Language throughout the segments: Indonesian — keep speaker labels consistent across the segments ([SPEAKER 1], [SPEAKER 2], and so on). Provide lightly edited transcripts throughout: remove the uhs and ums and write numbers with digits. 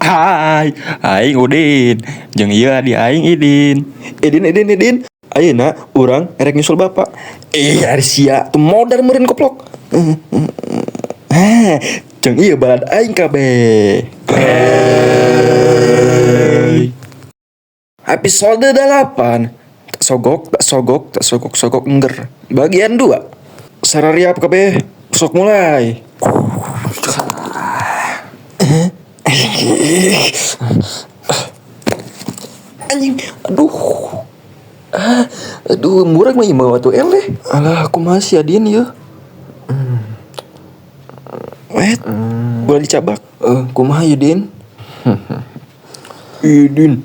[SPEAKER 1] Hai, aing Udin. Jeung ieu adi aing Idin.
[SPEAKER 2] Idin. Ayeuna urang erek nyusul bapak. Ari sia teu modar meureun koplok. Jeung ieu balad aing kabeh. Episode 8. Tak sogok engger. Bagian 2. Sarariap kabeh. Sok mulai. Anjing, aduh, murag mah imah tuh eleh. Alah, aku masih adin ya. Boleh dicabak. Kumaha ya, Din? Idin.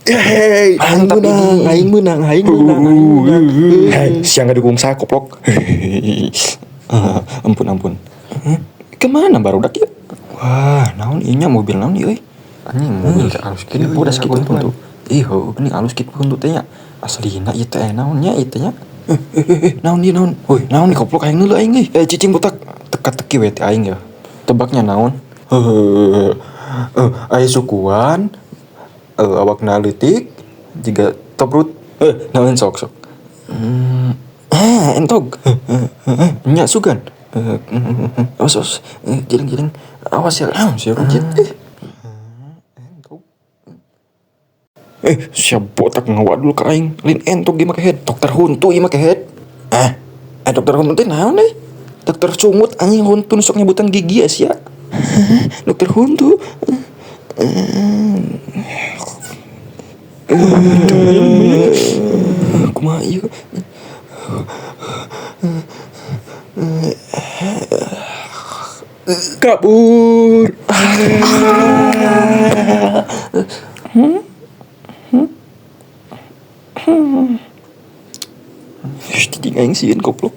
[SPEAKER 2] Hei, aing menang. Hei, siang dukung saya koplok. Ampun. Kemana barudak ya? Wah, naon inya mobil naon ieu?
[SPEAKER 1] Anjing mobil teh alus kitu udah skipun tuh. Ini alus kitu teh nya. Aslina ieu teh naonnya ieu teh nya?
[SPEAKER 2] Naon? Hoi, naon nih koplok aing neuleuh aing euy. Cicing butak
[SPEAKER 1] Teka-teki we teh aing ya. Tebaknya naon? Aya sukuan. Awakna leutik jiga tobrut.
[SPEAKER 2] Naon sok. Entog.
[SPEAKER 1] Nya sugan.
[SPEAKER 2] Awas. Giling. Awas ya. Siapa rujit. Siap botak ngawadul ka aing. Lin entog ge make head. Dokter huntu ieu make head. Dokter huntu teh naon euy? Dokter sumut anjing huntu sok nyebutan gigi sia. Dokter huntu. Kumaha ieu? Kabur. Cicing aing sieun goblok.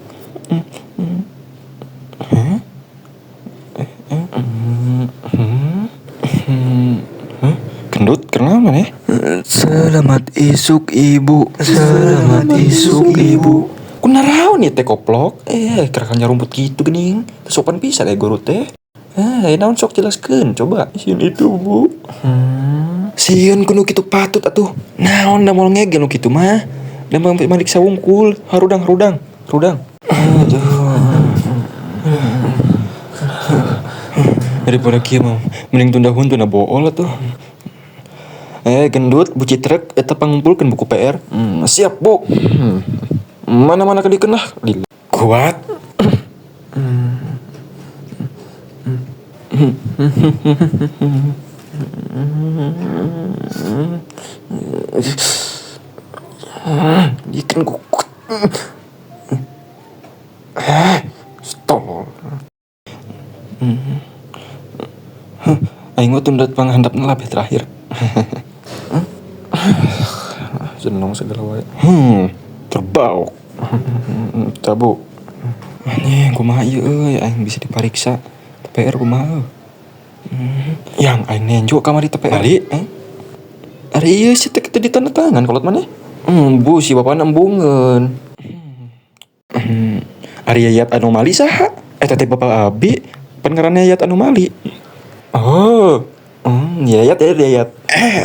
[SPEAKER 1] Gendut kenapa mana?
[SPEAKER 2] Selamat isuk ibu.
[SPEAKER 1] Kunaraon ieu teh koplok? Kerakan rumput gitu geuning. Sopan pisan guru teh. Naon sok jelaskeun coba.
[SPEAKER 2] Sieun itu, Bu. Sieun kudu kitu patut atuh. Naon da moal ngege nu kitu mah? Da malik sawungkul, harudang. Daripada kieu mah mending tunda huntu na bool atuh. Gendut buci trek eta pangumpulkeun buku PR. Siap, Bu. Mana kadikeun lah. Kuat. Ikan kukut. Stop. Aing mah tunda panghandapna labeh terakhir.
[SPEAKER 1] Seneng segala wae.
[SPEAKER 2] Terbauk.
[SPEAKER 1] Tabu.
[SPEAKER 2] Anjing kumaha ieu euy aing bisa dipariksa. TPR kumaha? Yang aing nenjo kamari TPR. Ari ieu si teh kitu ditandatangan kolot maneh. Bu si bapana embungeun. Ari Yayat anomali saha? Eta teh Bapak Abi pan ngaranna Yayat anomali. Yayat.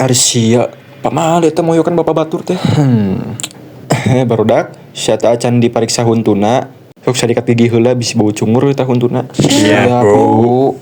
[SPEAKER 2] Ari sia pamali eta moyokan Bapak Batur teh. Barudak sia teh acan dipariksa huntuna. Sok sadikat gigi heula bisi bau cungur eta huntuna.
[SPEAKER 1] Iya, Bu.